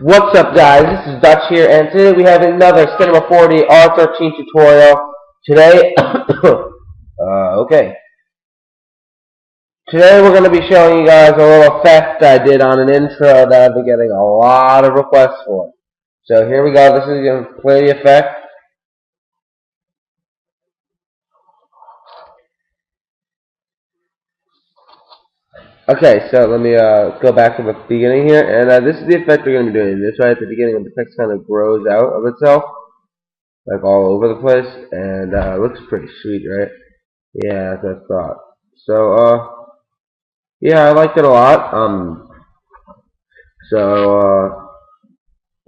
What's up, guys? This is Dutch here, and today we have another Cinema 4D R13 tutorial. Today, Today we're going to be showing you guys a little effect I did on an intro that I've been getting a lot of requests for. So here we go. This is going to play the effect. Okay, so let me go back to the beginning here, and this is the effect we're going to be doing. This right at the beginning, the text kind of grows out of itself, like all over the place, and it looks pretty sweet, right? Yeah, that's what I thought. So, yeah, I liked it a lot.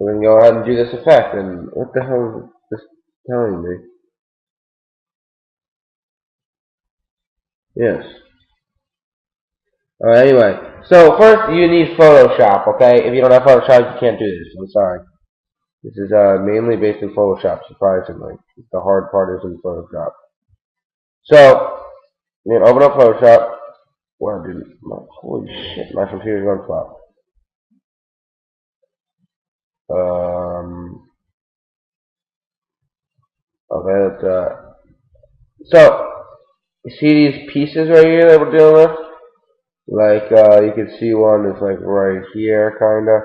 We're going to go ahead and do this effect, and what the hell is this telling me? Yes. Anyway, so first you need Photoshop, okay? If you don't have Photoshop, you can't do this. I'm sorry. This is mainly based in Photoshop, surprisingly. The hard part is in Photoshop. So, you can open up Photoshop. Wow, dude, holy shit, my computer's going flat. Okay, let's, so, you see these pieces right here that we're dealing with? Like, you can see one is like right here, kinda.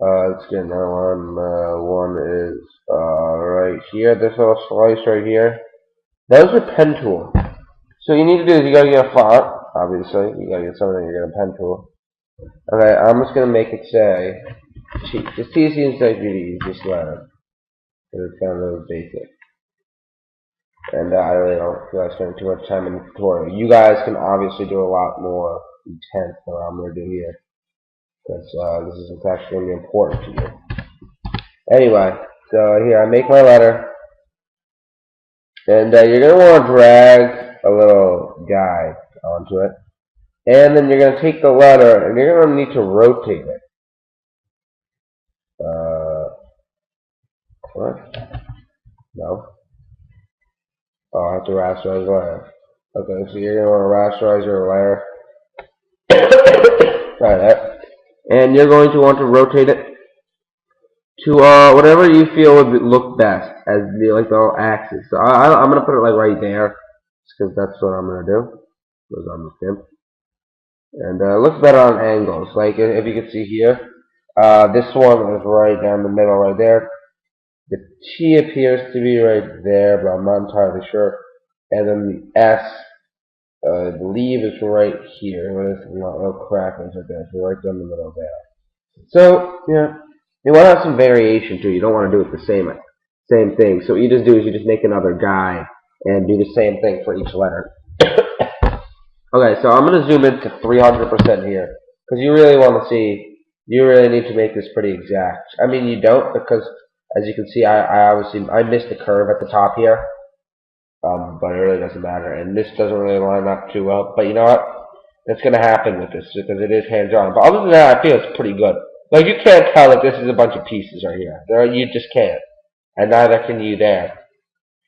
Let's get another one. One is, right here, this little slice right here. Those are pen tool. So you need to do is you gotta get a font, obviously. You gotta get something, you're gonna pen tool. Okay, I'm just gonna make it say, just TC Encyclopedia, just letter. It's kind of basic. And I really don't feel like spending too much time in the tutorial. You guys can obviously do a lot more intense than what I'm going to do here. Because this is actually going to be important to you. Anyway, so here I make my letter. And you're going to want to drag a little guide onto it. And then you're going to take the letter and you're going to need to rotate it. What? No. Oh, I have to rasterize the layer. Okay, so you're going to want to rasterize your layer. Try that. And you're going to want to rotate it to whatever you feel would look best as the little axis. So I'm going to put it like right there, because that's what I'm going to do. Goes on the skin. And it looks better on angles. Like if you can see here, this one is right down the middle right there. The T appears to be right there, but I'm not entirely sure. And then the S, I believe is right here. Where this little crack is right there. So right down the middle there. So, yeah, you want to have some variation too. You don't want to do it the same thing. So what you just do is you just make another guide and do the same thing for each letter. Okay, so I'm going to zoom in to 300% here. Because you really want to see, you really need to make this pretty exact. I mean, you don't, because as you can see, I obviously missed the curve at the top here, but it really doesn't matter, and this doesn't really line up too well. But you know what? That's going to happen with this because it is hand-drawn. But other than that, I feel it's pretty good. Like you can't tell that this is a bunch of pieces right here. You just can't, and neither can you there.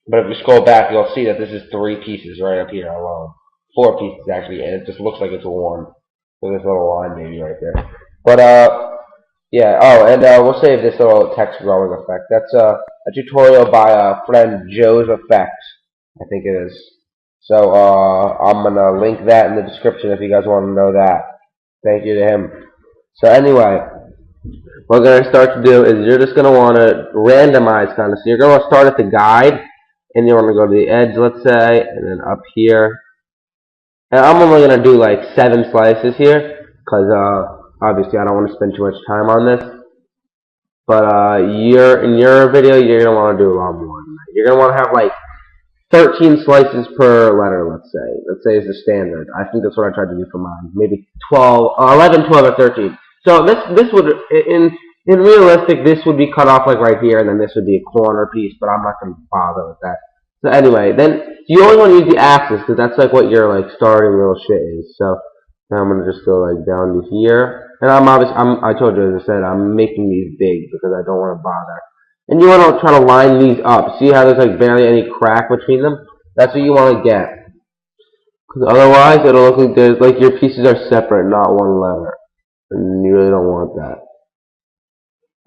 But if you scroll back, you'll see that this is 3 pieces right up here alone. 4 pieces actually, and it just looks like it's a 1. So this little line maybe right there. But yeah, oh, and we'll save this little text growing effect. That's a tutorial by a friend, Joe's Effects, I think it is. So, I'm going to link that in the description if you guys want to know that. Thank you to him. So, anyway, what we're going to start to do is you're just going to want to randomize kind of. So, you're going to start at the guide, and you want to go to the edge, let's say, and then up here. And I'm only going to do like 7 slices here, because, obviously, I don't want to spend too much time on this, but in your video, you're going to want to do a lot more than that. You're going to want to have like 13 slices per letter, let's say. Let's say is the standard. I think that's what I tried to do for mine. Maybe 11, 12, or 13. So this would, in realistic, this would be cut off like right here, and then this would be a corner piece, but I'm not going to bother with that. So anyway, then you only want to use the axis, because that's like what your like starting little shit is. So now I'm going to just go like down to here. And I told you, as I said, I'm making these big because I don't want to bother. And you want to try to line these up. See how there's like barely any crack between them? That's what you want to get. Because otherwise, it'll look like there's like your pieces are separate, not one letter. And you really don't want that.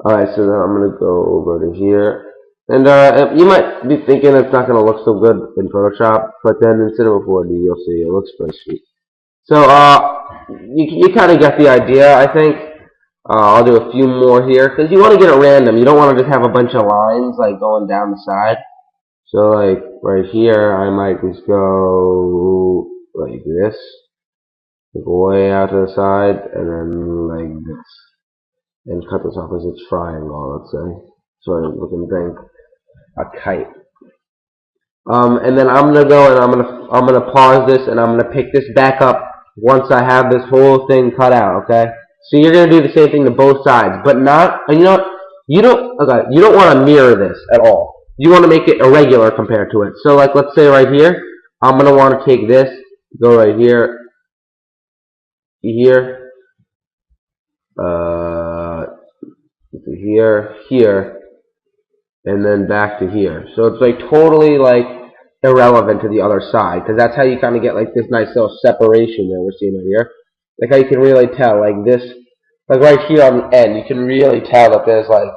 Alright, so now I'm gonna go over to here. And you might be thinking it's not gonna look so good in Photoshop, but then in Cinema 4D you'll see it looks pretty sweet. So you kind of get the idea, I think. I'll do a few more here because you want to get it random. You don't want to just have a bunch of lines like going down the side. So like right here, I might just go like this, go way out to the side, and then like this, and cut this off as a triangle, let's say, sort of looking thing, a kite. And then I'm gonna go and I'm gonna pause this and I'm gonna pick this back up once I have this whole thing cut out. Okay. So you're gonna do the same thing to both sides, but not. You know, you don't. Okay. You don't want to mirror this at all. You want to make it irregular compared to it. So like, let's say right here, I'm gonna want to take this, go right here, here, here, and then back to here. So it's like totally like irrelevant to the other side, because that's how you kind of get like this nice little separation that we're seeing right here. Like how you can really tell, like this, like right here on the end, you can really tell that there's like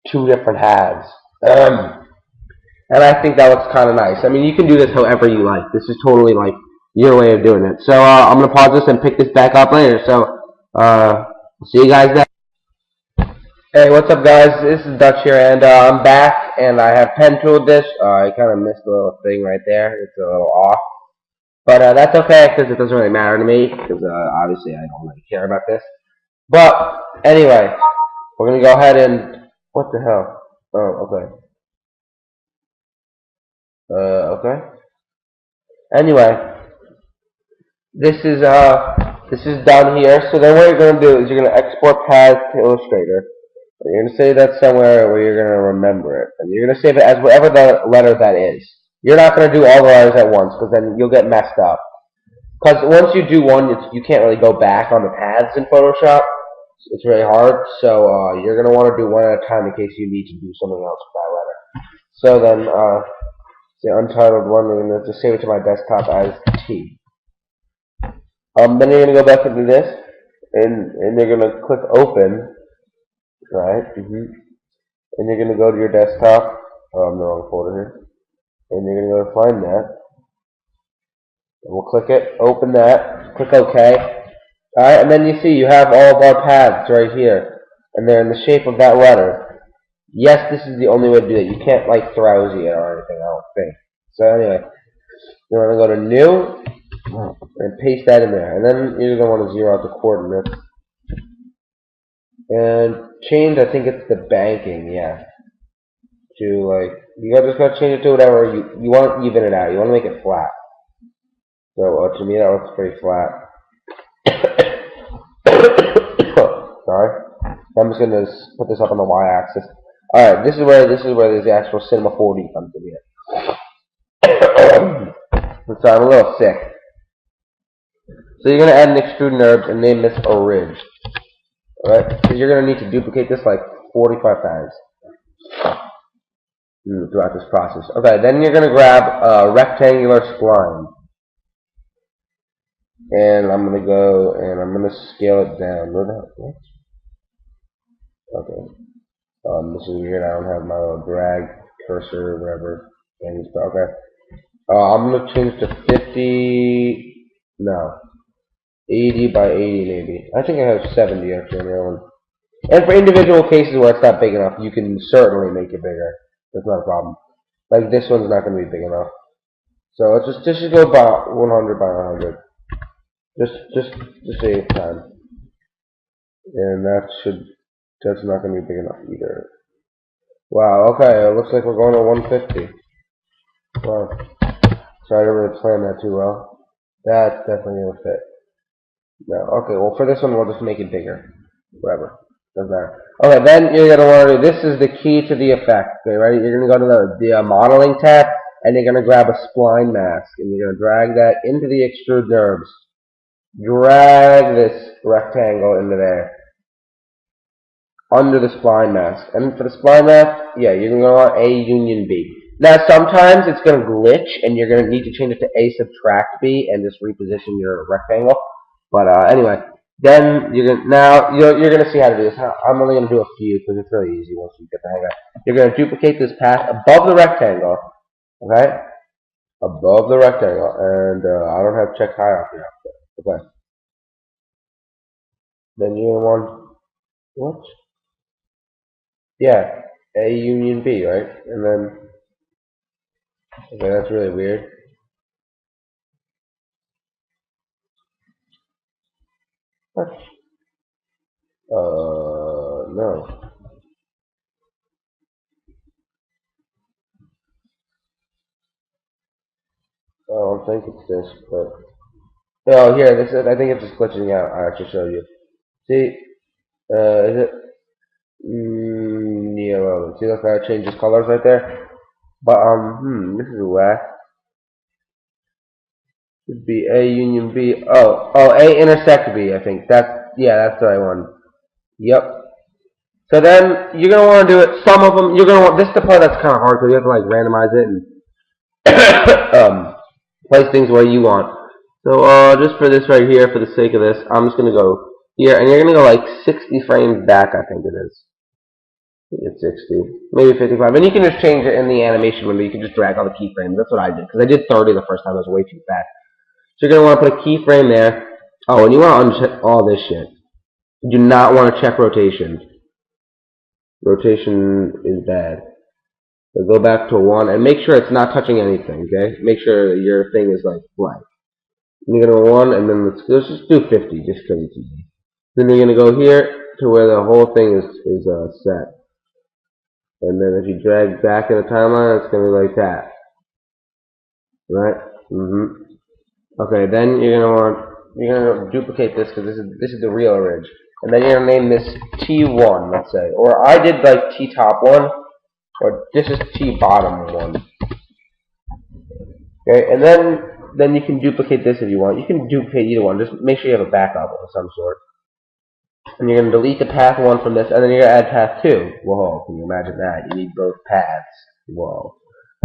two different halves. And I think that looks kind of nice. I mean, you can do this however you like. This is totally like your way of doing it. So I'm gonna pause this and pick this back up later. So see you guys next. Hey, what's up, guys? This is Dutch here, and I'm back, and I have pen tooled this. I kind of missed a little thing right there. It's a little off. But that's okay, because it doesn't really matter to me, because obviously I don't really care about this. But, anyway, we're going to go ahead and... What the hell? Oh, okay. Okay. Anyway, this is done here. So then what you're going to do is you're going to export paths to Illustrator. You're going to save that somewhere where you're going to remember it. And you're going to save it as whatever the letter that is. You're not going to do all the letters at once, because then you'll get messed up. Because once you do one, you can't really go back on the paths in Photoshop. It's really hard. So you're going to want to do one at a time in case you need to do something else with that letter. So then, the untitled one, I'm going to just save it to my desktop as T. Then you're going to go back into this, and you're going to click Open. Right, and you're going to go to your desktop. Oh, I'm in the wrong folder here. And you're going to go find that. And we'll click it, open that, click OK. Alright, and then you see you have all of our paths right here. And they're in the shape of that letter. Yes, this is the only way to do it. You can't like Throwsy it or anything, I don't think. So anyway, you're going to go to New, and paste that in there. And then you're going to want to zero out the coordinates. And change, I think it's the banking, yeah. To like, just gotta change it to whatever you want to even it out. You want to make it flat. So to me that looks pretty flat. Sorry. I'm just gonna put this up on the y-axis. All right, this is where the actual Cinema 4D comes in here. Sorry, I'm a little sick. So you're gonna add an extrude NURBS and name this Orig. Alright, because you're going to need to duplicate this like 45 times throughout this process. Okay, then you're going to grab a rectangular spline. And I'm going to go and I'm going to scale it down. Okay. This is weird. I don't have my little drag cursor or whatever. Okay. I'm going to change to 50. No. 80 by 80 maybe. I think I have 70 actually on the other one. And for individual cases where it's not big enough, you can certainly make it bigger. That's not a problem. Like this one's not going to be big enough. So let's just go about 100 by 100. Just to save time. And that's not going to be big enough either. Wow, okay, it looks like we're going to 150. Wow. Sorry, I didn't really plan that too well. That's definitely going to fit. No, okay, well for this one we'll just make it bigger. Whatever. Doesn't matter. Okay, then you're going to want to do, this is the key to the effect. Okay, ready? You're going to go to the modeling tab, and you're going to grab a spline mask, and you're going to drag that into the extrude NURBS. Drag this rectangle into there. Under the spline mask. And for the spline mask, yeah, you're going to want A union B. Now sometimes it's going to glitch, and you're going to need to change it to A subtract B, and just reposition your rectangle. But anyway, Then you're gonna see how to do this. I'm only gonna do a few because it's really easy once you get the hang of it. You're gonna duplicate this path above the rectangle, okay? Above the rectangle, and I don't have check hierarchy up there. Okay. Then you're gonna want what? Yeah, A union B, right? And then okay, that's really weird. What? No. I don't think it's this, but oh, here, this is. I think it's just glitching out. I actually show you. See, is it? Yeah, well, see, look, how it changes colors right there. But this is whack. Should be A union B. Oh, A intersect B. I think that's the right one. Yep. So then you're gonna want to do it. Some of them you're gonna want. This is the part that's kind of hard because you have to like randomize it and place things where you want. So just for this right here, for the sake of this, I'm just gonna go here, and you're gonna go like 60 frames back. I think it is. I think it's 60, maybe 55, and you can just change it in the animation window. You can just drag all the keyframes. That's what I did because I did 30 the first time. It was way too fast. So you're gonna want to put a keyframe there. Oh, and you want to uncheck all this shit. You do not want to check rotation. Rotation is bad. So go back to 1 and make sure it's not touching anything, okay? Make sure that your thing is like blank. And you're going to 1 and then let's just do 50 just because it's easy. Then you're going to go here to where the whole thing is set. And then if you drag back in the timeline, it's going to be like that. Right? Okay, then you're going to duplicate this because this is the real ridge. And then you're going to name this T1, let's say. Or I did like T top 1. Or this is T bottom 1. Okay, and then you can duplicate this if you want. You can duplicate either one. Just make sure you have a backup of some sort. And you're going to delete the path 1 from this, and then you're going to add path 2. Whoa, can you imagine that? You need both paths. Whoa.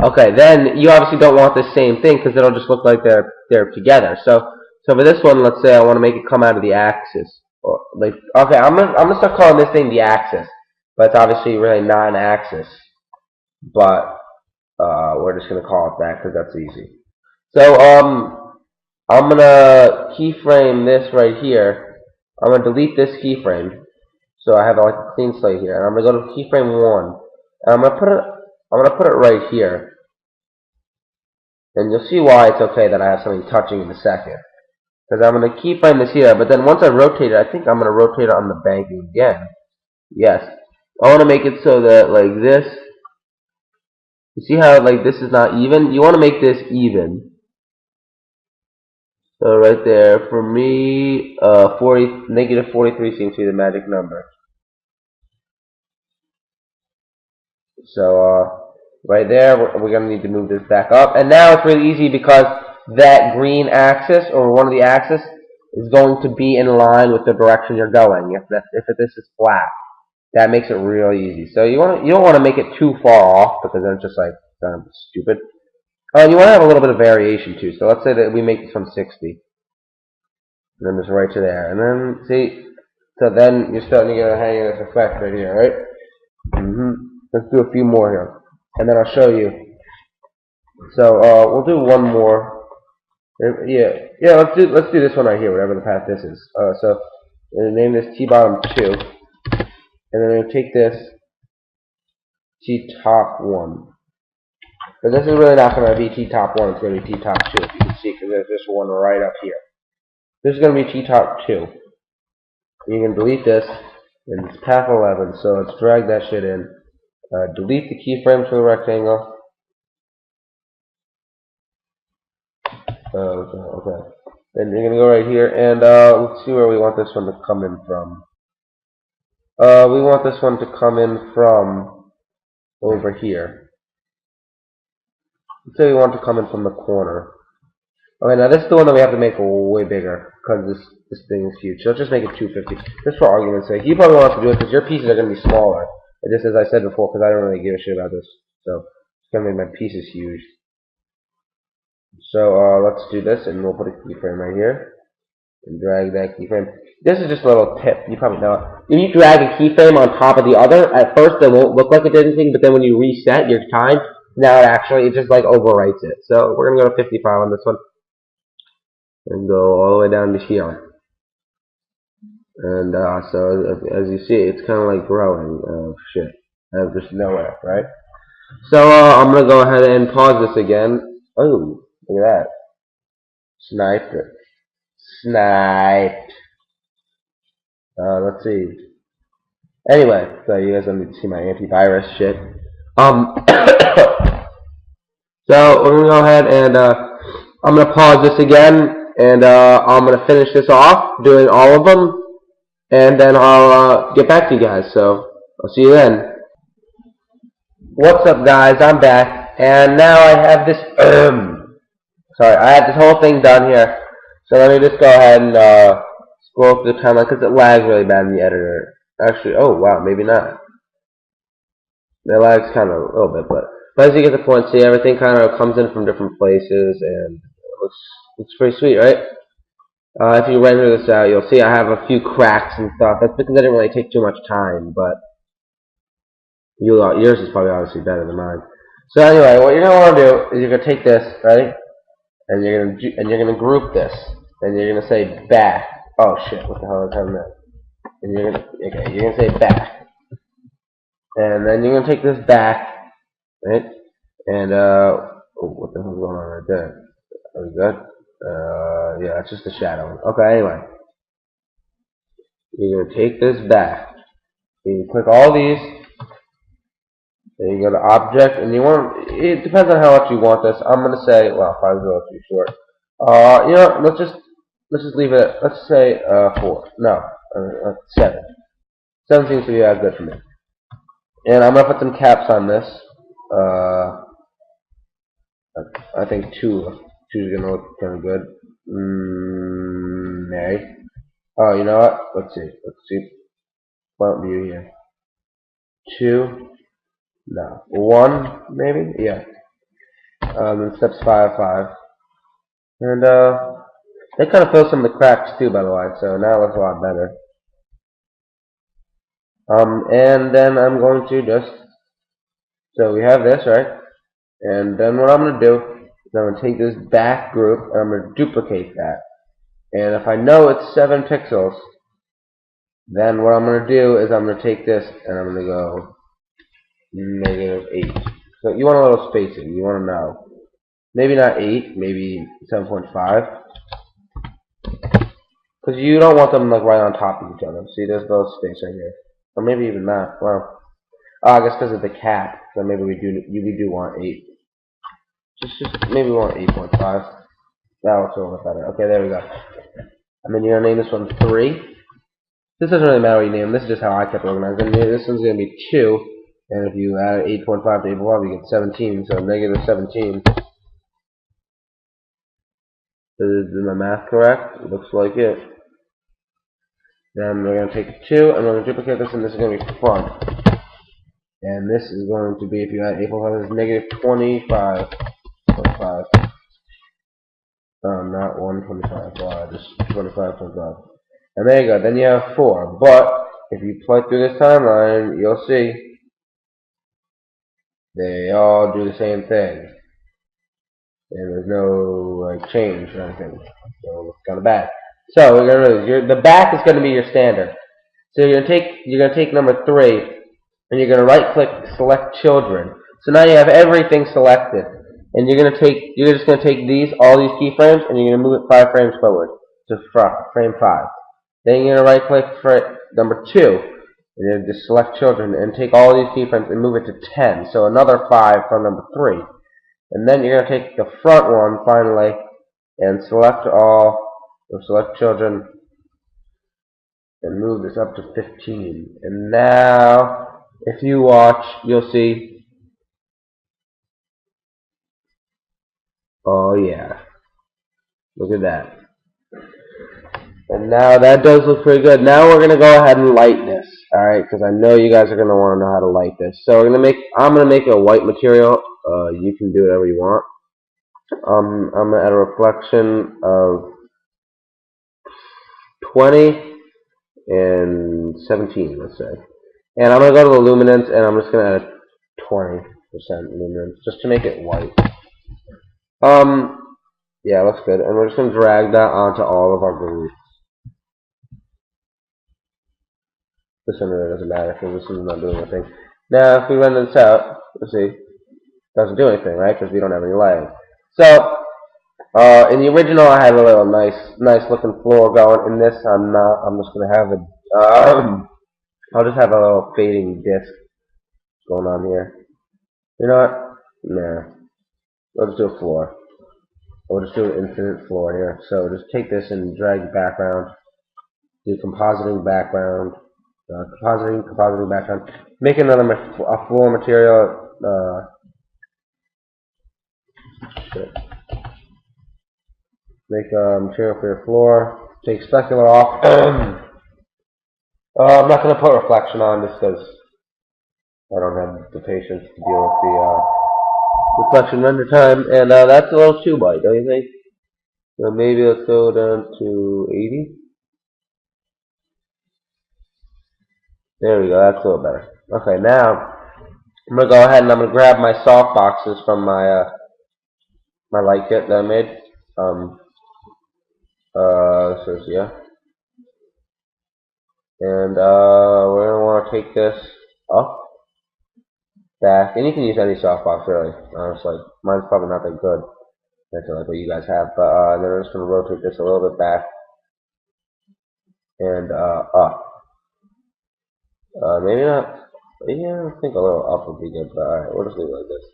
Okay, then you obviously don't want the same thing because it'll just look like they're together. So for this one, let's say I want to make it come out of the axis. Or like, okay, I'm gonna start calling this thing the axis, but it's obviously really not an axis. But we're just gonna call it that because that's easy. So I'm gonna keyframe this right here. I'm gonna delete this keyframe, so I have like a clean slate here. And I'm gonna go to keyframe 1, and I'm gonna put it right here. And you'll see why it's okay that I have something touching in a second. Because I'm gonna keyframe this here, but then once I rotate it, I think I'm gonna rotate it on the banking again. Yes, I want to make it so that like this. You see how like this is not even? You want to make this even. So right there, for me, negative 43 seems to be the magic number. So right there, we're going to need to move this back up. And now it's really easy because that green axis, or one of the axes, is going to be in line with the direction you're going. If this is flat, that makes it really easy. So you don't want to make it too far off because then it's just like kind of stupid. You want to have a little bit of variation too. So let's say that we make this from 60. And then just right to there. And then, see, so then you're starting to get a hang of this effect right here, right? Let's do a few more here. And then I'll show you. So, we'll do one more. Yeah, let's do this one right here, whatever the path this is. So, we're going to name this T-bottom 2. And then we're going to take this T-top 1. But this is really not going to be T-top 1, it's going to be T-top 2, if you can see, because there's this one right up here. This is going to be T-top 2. You can delete this, and it's path 11, so let's drag that shit in. Delete the keyframes for the rectangle. Okay. Then you're gonna go right here, and let's see where we want this one to come in from. We want this one to come in from over here. Let's say we want to come in from the corner. Okay, now this is the one that we have to make way bigger because this thing is huge. So let's just make it 250, just for argument's sake. You probably want to do it because your pieces are gonna be smaller. Just as I said before, because I don't really give a shit about this. So it's gonna make my pieces huge. So let's do this, and we'll put a keyframe right here. and drag that keyframe. This is just a little tip. You probably know it. If you drag a keyframe on top of the other, at first it won't look like it did anything, but then when you reset your time, now it just like overwrites it. So we're gonna go to 55 on this one, and go all the way down to here. And so as you see, it's kind of like growing. Oh shit! Out of just nowhere, right? So I'm gonna go ahead and pause this again. Oh, look at that! Sniped it. Sniped. Let's see. Anyway, so you guys don't need to see my antivirus shit. So we're gonna go ahead and I'm gonna pause this again, and I'm gonna finish this off, doing all of them, and then I'll get back to you guys. So I'll see you then. What's up, guys? I'm back, and now I have this. Sorry, I have this whole thing done here. So let me just go ahead and scroll through the timeline because it lags really bad in the editor. Actually, oh wow, maybe not. It lags kind of a little bit, but as you get the point, see everything kind of comes in from different places, and it looks pretty sweet, right? If you render this out, you'll see I have a few cracks and stuff. That's because I didn't really take too much time, but yours is probably obviously better than mine. So anyway, what you're gonna want to do is you're gonna take this, right, and you're gonna group this, and you're gonna say back. Oh shit! What the hell is that? And you're gonna say back, and then you're gonna take this back, right, and oh, what the hell's going on right there? Are we good? Yeah, it's just a shadow. Okay, anyway, you're gonna take this back. You click all these. Then you go to object, and you want. It depends on how much you want this. I'm gonna say, well, 5 is a little too short. You know, let's just leave it. Let's say 4. No, 7. 7 seems to be good for me. And I'm gonna put some caps on this. I think 2 is gonna look kind of good. Nay. Oh, you know what? Let's see. Font view here. 2. No. 1 maybe. Yeah. Then steps 5. And they kind of fill some of the cracks too, by the way. So now it looks a lot better. And then I'm going to just. So we have this, right? And then what I'm going to do is I'm going to take this back group and I'm going to duplicate that. And if I know it's 7 pixels, then what I'm going to do is I'm going to take this and I'm going to go -8. So you want a little spacing. You want to know. Maybe not 8, maybe 7.5. Because you don't want them like right on top of each other. See, there's a little space right here. Or maybe even not. Well, I guess because of the cap. So maybe we do want 8. Just maybe we want 8.5. That looks a little bit better. Okay, there we go. And then you're gonna name this one 3. This doesn't really matter what you name. This is just how I kept organizing. This one's gonna be 2. And if you add 8.5 to 8.5, you get 17. So -17. Is my math correct? It looks like it. Then we're going to take 2 and we're going to duplicate this, and this is going to be front. And this is going to be, if you add 8.5, this is -25.5. Not 125. Wow, just 25.5. And there you go. Then you have 4. But if you play through this timeline, you'll see they all do the same thing. And there's no like change or anything. So it's kind of bad. So we're gonna do the back is gonna be your standard. So you're gonna take number 3 and you're gonna right click select children. So now you have everything selected. And you're just gonna take all these keyframes and you're gonna move it 5 frames forward to frame 5. Then you're gonna right click for number 2 and then just select children and take all these keyframes and move it to 10. So another 5 from number 3. And then you're going to take the front one finally and select all, or select children, and move this up to 15. And now, if you watch, you'll see, oh yeah, look at that. And now that does look pretty good. Now we're going to go ahead and light this, alright, because I know you guys are going to want to know how to light this. So I'm going to make a white material. You can do whatever you want. I'm going to add a reflection of 20 and 17, let's say. And I'm going to go to the luminance, and I'm just going to add 20% luminance, just to make it white. Yeah, looks good. And we're just going to drag that onto all of our groups. This one really doesn't matter, because this one's not doing anything. Now, if we run this out, let's see, it doesn't do anything, right? Because we don't have any lighting. So, in the original, I had a little nice looking floor going. In this, I'm not. I'm just going to have a, I'll just have a little fading disc going on here. You know what? Nah. We'll just do a floor. We'll just do an infinite floor here. So just take this and drag background. Do compositing background. Compositing background. Make another a floor material. Make a material for your floor. Take specular off. I'm not going to put reflection on just because I don't have the patience to deal with the reflection render time, and that's a little too bright, don't you think? So maybe let's go down to 80. There we go, that's a little better. Okay, now I'm gonna go ahead and I'm gonna grab my soft boxes from my my light kit that I made. So yeah, and we're gonna want to take this up, back, and you can use any softbox really. Honestly, mine's probably not that good. That's like what you guys have, but then I'm just gonna rotate this a little bit back and up. Maybe not. Yeah, I think a little up would be good, but alright, we'll just leave it like this.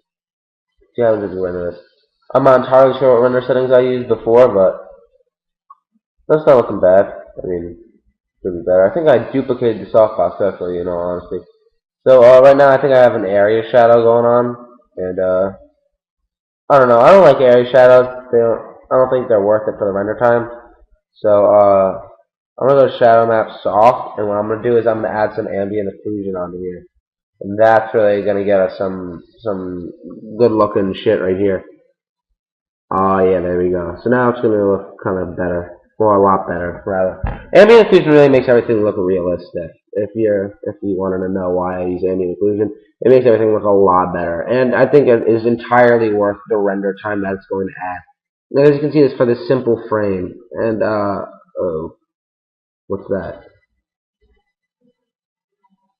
See how to render this. I'm not entirely sure what render settings I used before, but that's not looking bad. I mean, could be better. I think I duplicated the softbox actually, you know, honestly. So right now I think I have an area shadow going on, and I don't know. I don't like area shadows. I don't think they're worth it for the render time. So I'm gonna go to shadow map soft, and what I'm gonna do is I'm gonna add some ambient occlusion onto here, and that's really gonna get us some good looking shit right here. Oh yeah, there we go. So now it's gonna look kind of better, or a lot better rather. Ambient occlusion really makes everything look realistic. If you wanted to know why I use ambient occlusion, it makes everything look a lot better, and I think it is entirely worth the render time that it's going to add. Now, as you can see, it's for this simple frame, and oh, what's that?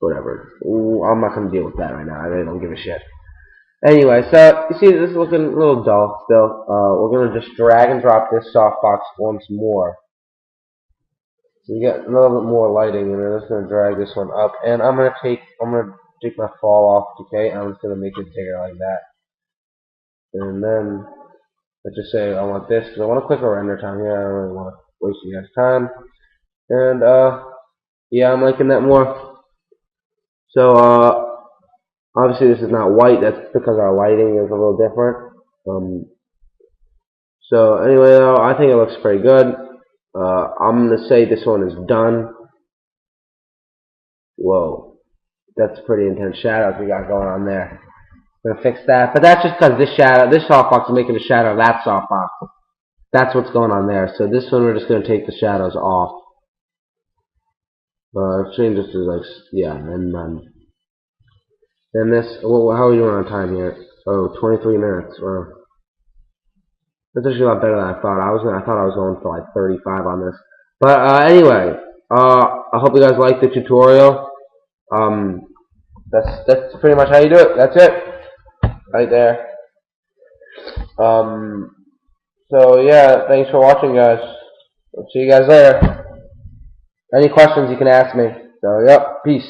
Whatever. Ooh, I'm not gonna deal with that right now. I really don't give a shit. Anyway, so you see, this is looking a little dull still. We're gonna just drag and drop this softbox once more. So we get a little bit more lighting, and we're just gonna drag this one up, and I'm gonna take my fall off decay, and I'm just gonna make it bigger like that. And then let's just say I want this because I want a quicker render time here. I don't really want to waste you guys' time. And yeah, I'm liking that more. So obviously this is not white. That's because our lighting is a little different. So anyway, though, I think it looks pretty good. I'm gonna say this one is done. Whoa, that's pretty intense shadows we got going on there. I'm gonna fix that, but that's just because this softbox is making a shadow of that softbox. That's what's going on there. So this one we're just gonna take the shadows off. Change this to like, yeah, and then this. Well, how are you doing on time here? Oh, 23 minutes. Wow. That's actually a lot better than I thought. I thought I was going for like 35 on this. But anyway, I hope you guys liked the tutorial. That's pretty much how you do it. That's it, right there. So yeah, thanks for watching, guys. I'll see you guys later. Any questions you can ask me. So yep, peace.